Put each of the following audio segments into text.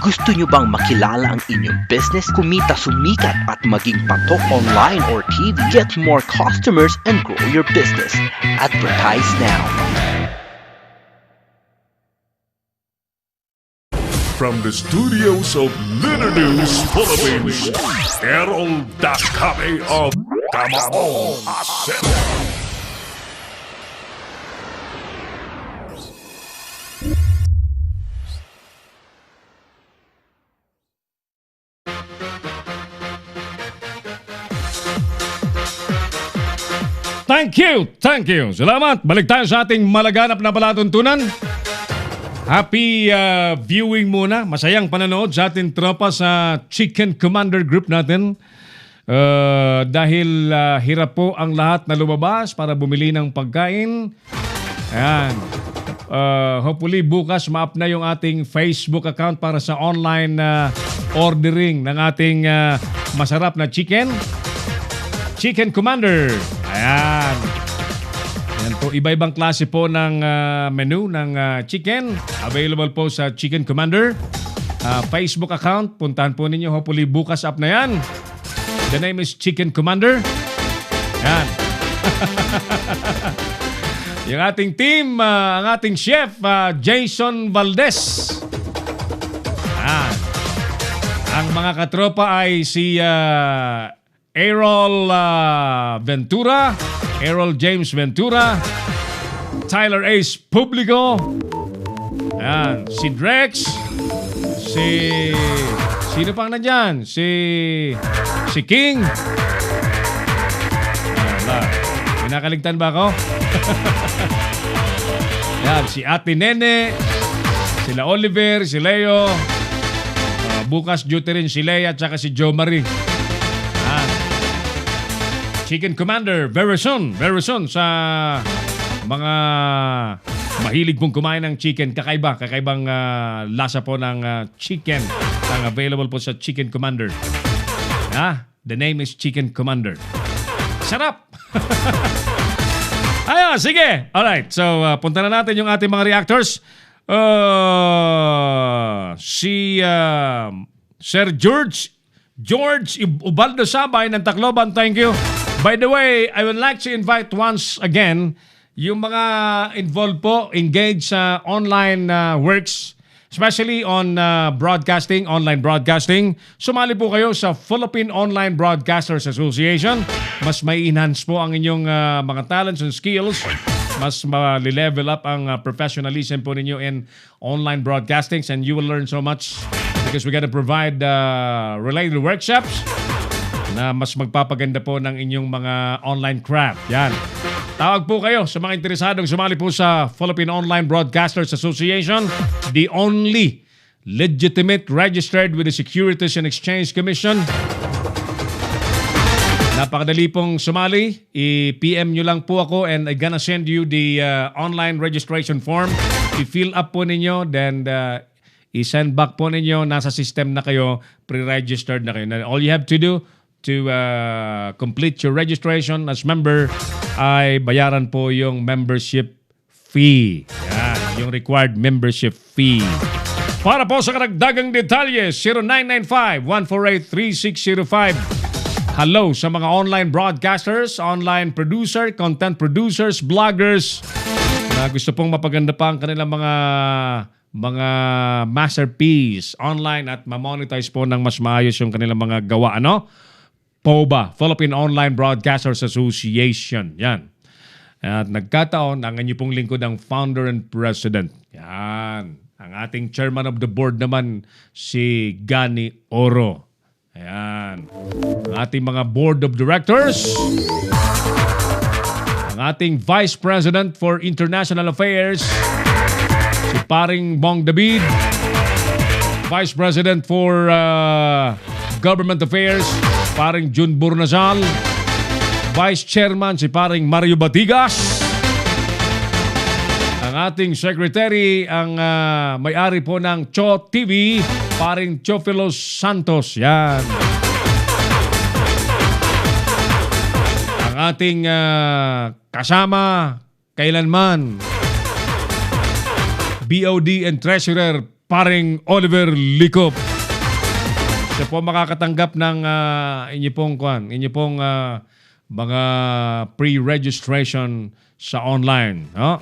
Gusto nyo bang makilala ang inyong business, kumita, sumikat at maging patok online or TV? Get more customers and grow your business. Advertise now. From the studios of Litter News Philippines, Errol Dakame of Kamao Asset. Thank you. Salamat. Balik tayo sa ating malaganap na palatuntunan. Happy viewing muna. Masayang pananood sa ating tropa sa Chicken Commander Group natin. Dahil hirap po ang lahat na lumabas para bumili ng pagkain. Ayan. Hopefully bukas ma-up na yung ating Facebook account para sa online ordering ng ating masarap na chicken. Chicken Commander. Ayan. Ayan po, iba-ibang klase po ng menu ng chicken. Available po sa Chicken Commander. Facebook account, puntahan po ninyo. Hopefully bukas up na yan. The name is Chicken Commander. Ayan. Yung ating team, ang ating chef, Jason Valdez. Ayan. Ang mga katropa ay si Errol Ventura, Errol James Ventura, Tyler Ace Publico, ayan, si Drex, sino pang nandyan? Si King. Pinakaligtan ba ako? Ayan, si Ate Nene, sila Oliver, si Leo, bukas duty rin si Lea at saka si Joe Marie. Chicken Commander, very soon sa mga mahilig pong kumain ng chicken. Kakaibang lasa po ng chicken ang available po sa Chicken Commander. The name is Chicken Commander. Sarap! Ayun, sige. Alright, so punta na natin yung ating mga reactors. Si Sir George Ubaldo Sabay ng Tacloban, thank you. By the way, I would like to invite once again yung mga involved po, engaged sa online works, especially on online broadcasting. Sumali po kayo sa Philippine Online Broadcasters Association. Mas may enhance po ang inyong mga talents and skills. Mas ma-level up ang professionalism po ninyo in online broadcastings, and you will learn so much because we gotta provide related workshops na mas magpapaganda po ng inyong mga online craft. Yan. Tawag po kayo sa mga interesadong sumali po sa Philippine Online Broadcasters Association, the only legitimate registered with the Securities and Exchange Commission. Napakadali pong sumali. I-PM nyo lang po ako and I'm gonna send you the online registration form. I-fill up po ninyo, then i-send back po ninyo. Nasa system na kayo, pre-registered na kayo. All you have to do to complete your registration as member ay bayaran po yung membership fee. Yan, yung required membership fee. Para po sa karagdagang detalye, 0995-148-3605. Hello sa mga online broadcasters, online producer, content producers, bloggers na gusto pong mapaganda pa ang kanilang mga masterpiece online at ma-monetize po ng mas maayos yung kanilang mga gawa, ano? POBA, Philippine Online Broadcasters Association. Yan. At nagkataon, ang inyo pong lingkod ang founder and president. Yan. Ang ating chairman of the board naman, si Gani Oro. Ayan. Ang ating mga board of directors. Ang ating vice president for international affairs, si paring Bong David. Vice president for government affairs, paring Jun Burnazal. Vice chairman, si paring Mario Batigas. Ang ating secretary, ang may-ari po ng Cho TV, paring Chofilos Santos. Yan. Ang ating kasama kailanman, BOD and Treasurer, paring Oliver Licop. Siya po makakatanggap ng inyo pong mga pre-registration sa online. No?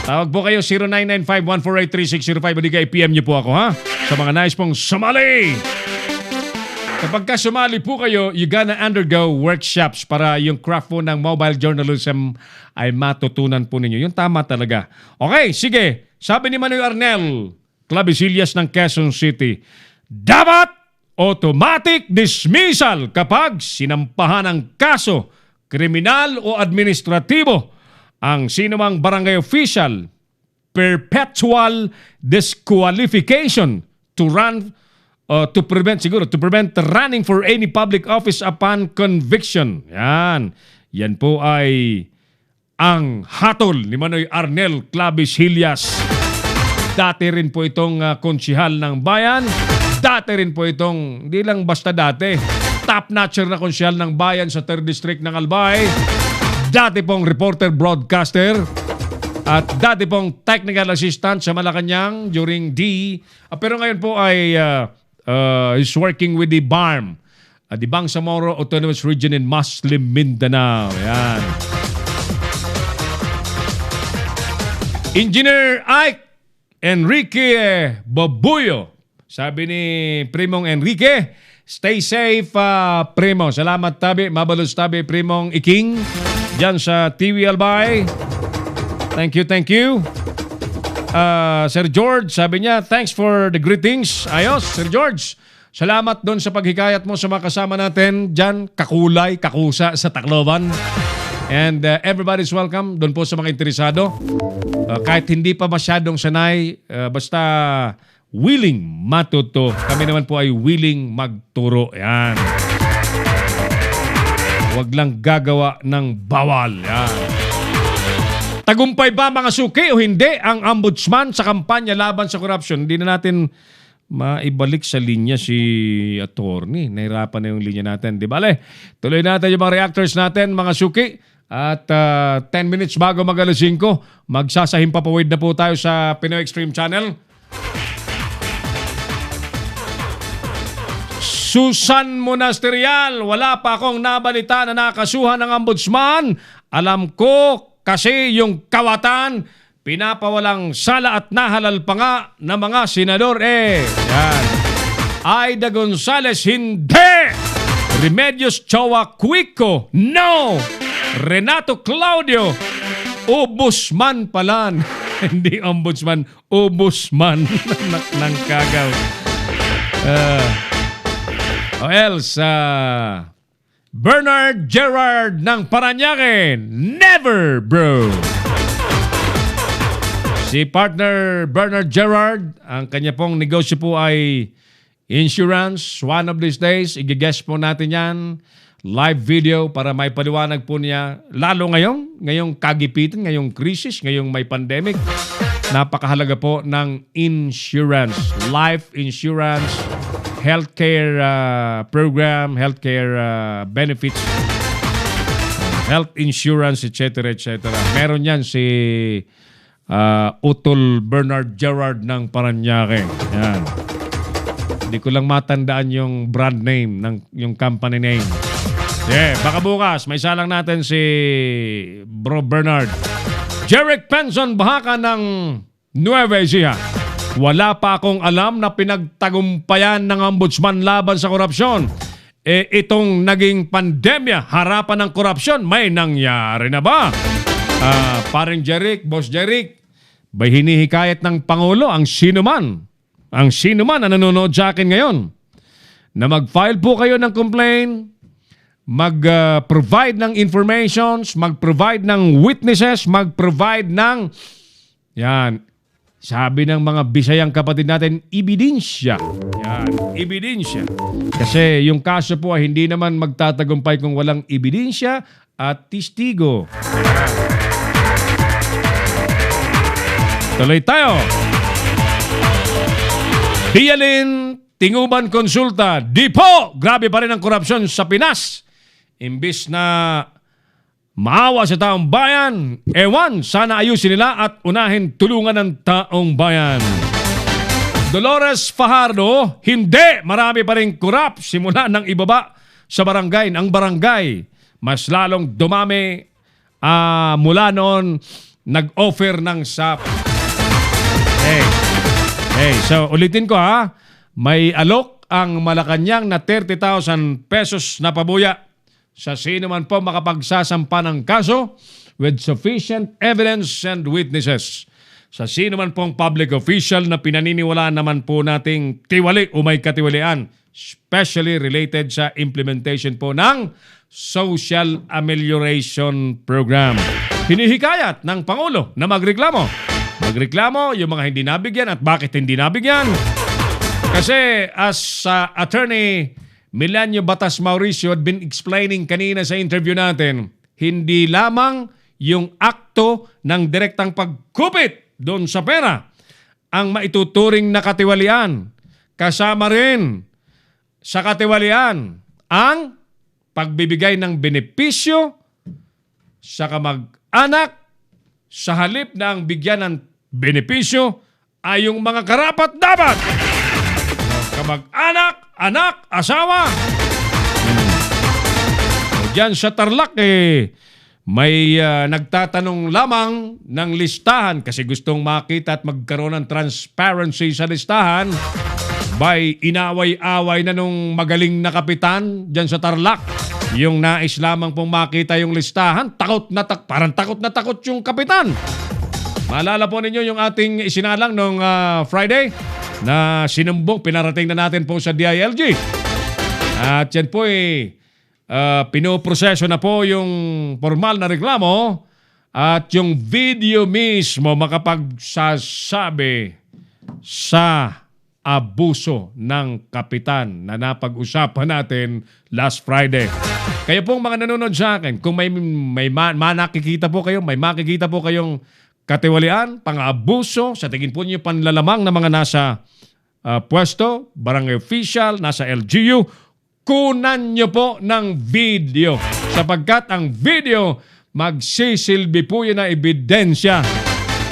Tawag po kayo 0995-148-3605. Balik PM niyo po ako, ha? Sa mga nais pong sumali. Kapag ka sumali po kayo, you gonna undergo workshops para yung craft po ng mobile journalism ay matutunan po ninyo. Yung tama talaga. Okay, sige. Sabi ni Manoy Arnel, Clavisillas ng Quezon City, dapat automatic dismissal kapag sinampahan ng kaso, kriminal o administratibo ang sinumang barangay official, perpetual disqualification to prevent running for any public office upon conviction. Yan po ay ang hatol ni Manoy Arnel Clavisillas. Dati rin po itong konsihal ng bayan. Dati rin po itong, hindi lang basta dati, top-notcher na konsihal ng bayan sa 3rd District ng Albay. Dati pong reporter broadcaster at dati pong technical assistant sa Malacanang during pero ngayon po ay is working with the BARM, the Bangsamoro Autonomous Region in Muslim Mindanao. Yan. Engineer Ike Enrique Babuyo. Sabi ni Primong Enrique, stay safe, Primo. Salamat tabi, mabalos tabi, Primong Iking. Diyan sa TV Albay. Thank you. Sir George, sabi niya, thanks for the greetings. Ayos, Sir George. Salamat doon sa paghikayat mo sa mga kasama natin dyan, kakulay, kakusa sa Tacloban. And everybody's welcome doon po sa mga interesado. Kahit hindi pa masyadong sanay, basta willing matuto. Kami naman po ay willing magturo. Yan. Huwag lang gagawa ng bawal. Yan. Tagumpay ba mga suki o hindi ang ombudsman sa kampanya laban sa korupsyon? Hindi na natin maibalik sa linya si attorney. Nahirapan na yung linya natin. Di bale, tuloy natin yung mga reactors natin, mga suki. At 10 minutes bago mag-alas 5, magsasahimpapawid na po tayo sa Pinoy Extreme Channel. Susan Monasterial, wala pa akong nabalita na nakasuhan ng ombudsman. Alam ko kasi yung kawatan, pinapawalang sala at nahalal pa nga ng mga senador. Yan. Aida Gonzales, hindi. Remedios Chowa Cuico, no. Renato Claudio, ombudsman pala. Hindi ombudsman, ombudsman ng Kagaw. O else, Bernard Gerard ng Parañaque, never, bro. Si partner Bernard Gerard, ang kanya pong negosyo po ay insurance. One of these days, i-guess po natin yan. Live video para may paliwanag po niya. Lalo ngayong kagipitan, ngayong krisis, ngayong may pandemic. Napakahalaga po ng insurance. Life insurance, healthcare program, healthcare benefits, health insurance, etc. Meron yan si Utol Bernard Gerard ng Parañaque. Yan. Hindi ko lang matandaan yung brand name, yung company name. Baka bukas, may salang natin si Bro Bernard. Jeric Penson Bahaka ng Nueva Ecija. Wala pa akong alam na pinagtagumpayan ng ombudsman laban sa korupsyon. Itong naging pandemya, harapan ng korupsyon, may nangyari na ba? Paring Jeric, Boss Jeric, bay hinihikayat ng Pangulo ang sinuman na nanonood sa akin ngayon, na mag-file po kayo ng complaint, mag-provide ng informations, mag-provide ng witnesses, mag-provide ng, yan, sabi ng mga Bisayang kapatid natin, ebidensya. Yan, ebidensya. Kasi yung kaso po ay hindi naman magtatagumpay kung walang ebidensya at testigo. Tuloy tayo. Hiyalin, Tinguban Konsulta. Di po! Grabe pa rin ang korupsyon sa Pinas. Imbis na maawa sa taong bayan. Ewan, sana ayusin nila at unahin tulungan ng taong bayan. Dolores Fajardo, hindi, marami pa rin kurap simula ng ibaba sa barangay, ang barangay. Mas lalong dumami mula noon nag-offer ng SAP. So ulitin ko ha, may alok ang Malacanang na 30,000 pesos na pabuya sa sino man po makapagsasampa ng kaso with sufficient evidence and witnesses. Sa sino man pong public official na pinaniniwalaan naman po nating tiwali o may katiwalian, especially related sa implementation po ng Social Amelioration Program. Hinihikayat ng Pangulo na magreklamo. Magreklamo yung mga hindi nabigyan at bakit hindi nabigyan. Kasi as Attorney Milanio Batas Mauricio had been explaining kanina sa interview natin, hindi lamang yung akto ng direktang pagkupit doon sa pera ang maituturing na katiwalian. Kasama rin sa katiwalian ang pagbibigay ng benepisyo sa kamag-anak sa halip na ang bigyan ng benepisyo ay yung mga karapat-dapat. Kamag-anak, anak, asawa. Diyan sa Tarlac may nagtatanong lamang ng listahan kasi gustong makita at magkaroon ng transparency sa listahan by inaway-away na nung magaling na kapitan dyan sa Tarlac. Yung nais lamang pong makita yung listahan, parang takot na takot yung kapitan. Maalala po ninyo yung ating isinalang nung Friday na sinumbong, pinarating na natin po sa DILG. At yan po pinoproseso na po yung formal na reklamo at yung video mismo makapagsasabi sa abuso ng kapitan na napag-usapan natin last Friday. Kayo pong mga nanonood sa akin, kung may makikita po kayong katiwalian, pang-abuso, sa tingin po niyo panlalamang ng mga nasa pwesto, barangay official, nasa LGU, kunan nyo po ng video sapagkat ang video magsisilbi po yun na ebidensya.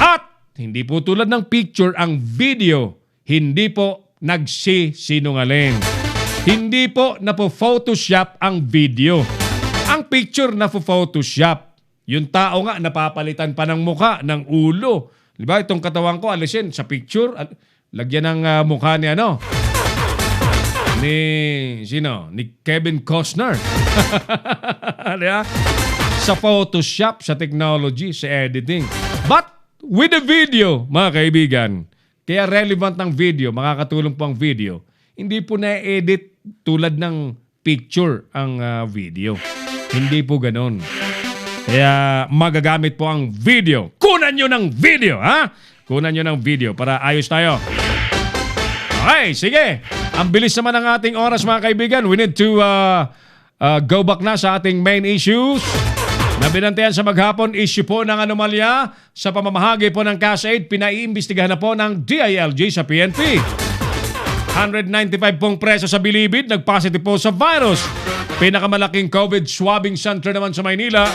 At hindi po tulad ng picture, ang video hindi po nagsisinungaling. Hindi po napo-photoshop ang video. Ang picture napo-photoshop. Yung tao nga napapalitan pa ng muka, ng ulo. Diba? Itong katawan ko alisin sa picture, lagyan ng mukha ni ni Kevin Costner. Diba? Sa Photoshop, sa technology, sa editing. But with the video, mga kaibigan, kaya relevant ng video, makakatulong po ang video, hindi po na-edit tulad ng picture ang video. Hindi po ganon. Kaya magagamit po ang video. Kunan nyo ng video, ha? Kunan nyo ng video para ayos tayo. Okay, sige. Ang bilis naman ng ating oras, mga kaibigan. We need to go back na sa ating main issues. Na binantayan sa maghapon, issue po ng anomalya sa pamamahagi po ng cash aid. Pinaiimbestigahan na po ng DILG sa PNP. 195 pong preso sa Bilibid, nag-positive po sa virus. Pinakamalaking COVID swabbing center naman sa Maynila,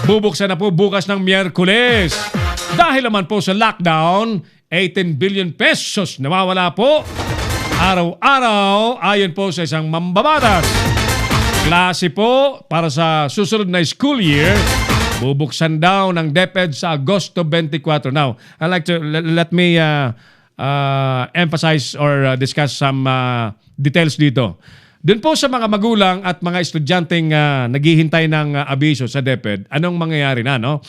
bubuksan na po bukas ng Miyerkules. Dahil naman po sa lockdown, 18 billion pesos nawawala po araw-araw ayon po sa isang mambabatas. Klase po para sa susunod na school year, bubuksan daw ng DepEd sa Agosto 24. Now, I'd like to let me emphasize or discuss some details dito. Doon po sa mga magulang at mga estudyanteng naghihintay ng abiso sa DepEd, anong mangyayari na, no?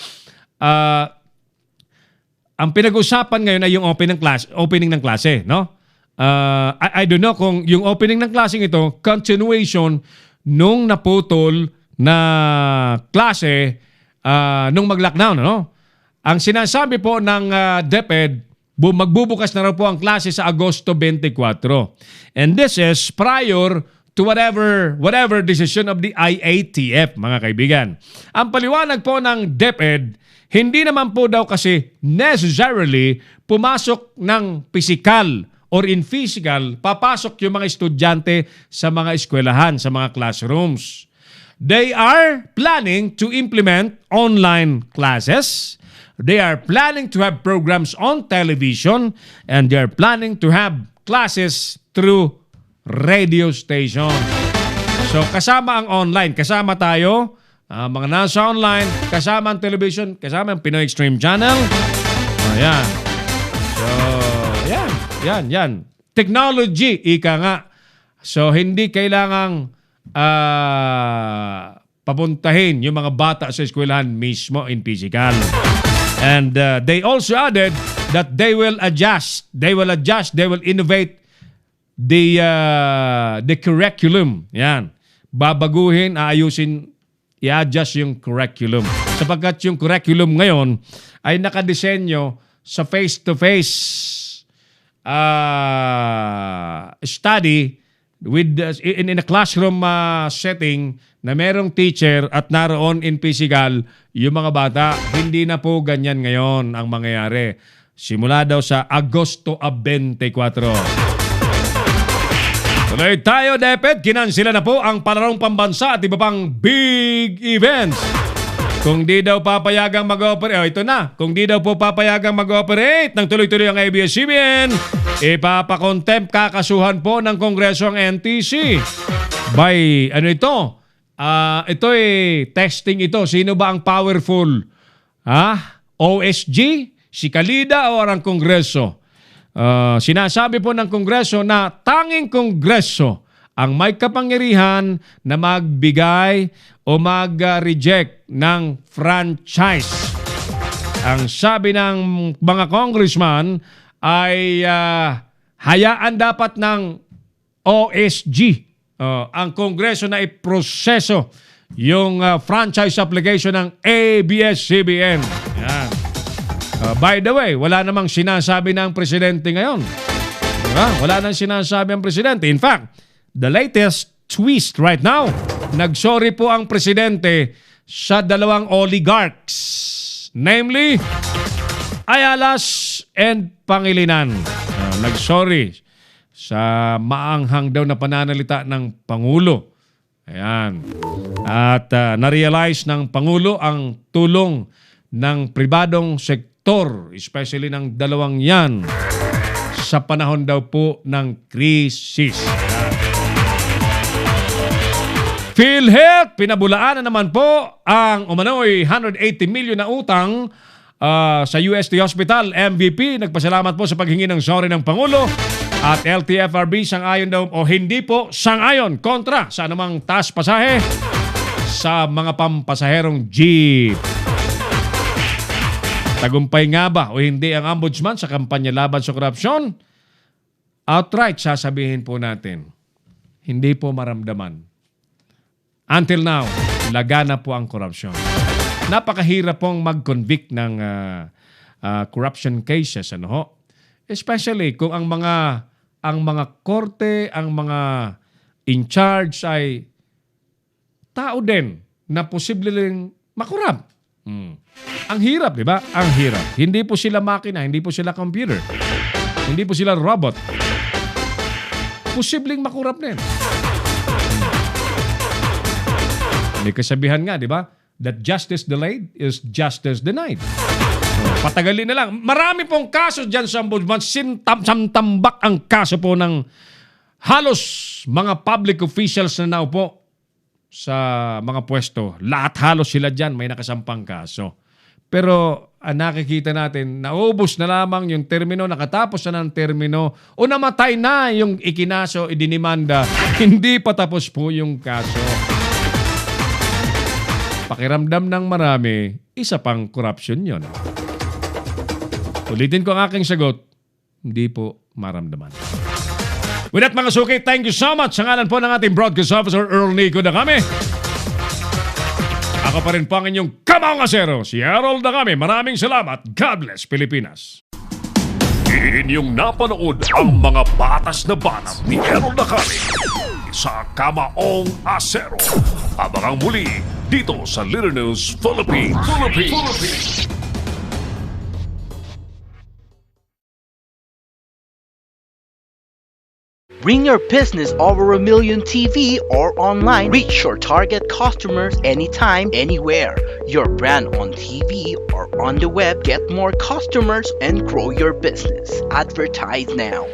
Ang pinag-usapan ngayon ay yung opening ng klase, no? I don't know kung yung opening ng klaseng ito, continuation nung naputol na klase nung mag-lockdown, no? Ang sinasabi po ng DepEd, magbubukas na raw po ang klase sa Agosto 24. And this is prior to whatever decision of the IATF, mga kaibigan. Ang paliwanag po ng DepEd, hindi naman po daw kasi necessarily pumasok ng physical or in physical, papasok yung mga estudyante sa mga eskwelahan, sa mga classrooms. They are planning to implement online classes. They are planning to have programs on television, and they are planning to have classes through radio station. So kasama ang online, kasama tayo, mga nasa online, kasama ang television, kasama ang Pinoy Extreme Channel. Ayan. So, yan. Technology, ika nga. So, hindi kailangang papuntahin yung mga bata sa eskwelahan mismo in physical. And they also added that they will adjust, they will innovate the curriculum. Yan. Babaguhin, aayusin, i-adjust yung curriculum. Sapagkat yung curriculum ngayon ay nakadisenyo sa face-to-face study with in a classroom setting na merong teacher at naroon in physical yung mga bata. Hindi na po ganyan ngayon ang mangyayari. Simula daw sa Agosto 24. Tuloy tayo, Deped. Kinansila na po ang palarong pambansa at iba pang big events. Kung di daw papayagang mag-operate, ito na. Kung di daw po papayagang mag-operate ng tuloy-tuloy ang ABS-CBN, ipapakontempt kakasuhan po ng Kongreso ang NTC. By, ito? Ito testing ito. Sino ba ang powerful? OSG? Si Kalida o ang Kongreso? Sinasabi po ng Kongreso na tanging Kongreso ang may kapangyarihan na magbigay o mag-reject ng franchise. Ang sabi ng mga congressman ay hayaan dapat ng OSG, ang Kongreso na iproseso yung franchise application ng ABS-CBN. Yan. By the way, wala namang sinasabi ng presidente ngayon. Diba? Wala nang sinasabi ang presidente. In fact, the latest twist right now, nagsorry po ang presidente sa dalawang oligarchs, namely Ayalas and Pangilinan. Nagsorry sa maanghang daw na pananalita ng Pangulo. Ayan. At na-realize ng Pangulo ang tulong ng pribadong sektor, especially ng dalawang yan, sa panahon daw po ng krisis. PhilHealth, pinabulaan na naman po ang umano'y 180 million na utang sa UST Hospital. MVP, nagpasalamat po sa paghingi ng sorry ng Pangulo. At LTFRB, sang-ayon daw o hindi po, sang-ayon, kontra sa anumang taas pasahe sa mga pampasaherong jeep. Tagumpay nga ba o hindi ang ombudsman sa kampanya laban sa korupsyon? Outright, sasabihin po natin, hindi po maramdaman. Until now, lagana po ang korupsyon. Napakahirap pong mag-convict ng corruption cases, ano ho? Especially kung ang mga korte, ang mga in charge ay tao din na posibleng makurap. Ang hirap, di ba? Ang hirap. Hindi po sila makina, hindi po sila computer, hindi po sila robot. Posibleng makurap din. May kasabihan nga, di ba? That justice delayed is justice denied. So, patagalin na lang. Marami pong kaso dyan sa ombudsman. Samtambak ang kaso po ng halos mga public officials na naupo sa mga pwesto. Lahat halos sila dyan may nakasampang kaso. Pero nakikita natin, naubos na lamang yung termino, nakatapos na ng termino, o namatay na yung ikinaso, idinimanda. Hindi pa tapos po yung kaso. Pakiramdam ng marami, isa pang corruption yon. Ulitin ko ang aking sagot, hindi po maramdaman. With that, mga suki, thank you so much. Sa ngalan po ng ating broadcast officer, Earl Nico Dacame. Ako pa rin po ang inyong Kamao Ngasero, si Harold Dacame. Maraming salamat. God bless, Pilipinas. Inyong napanood ang mga batas na banat ni Harold Dacame sa Kamaong Asero. Abangang muli dito sa Little News Philippines. Bring your business over 1 million TV or online. Reach your target customers anytime, anywhere. Your brand on TV or on the web. Get more customers and grow your business. Advertise now.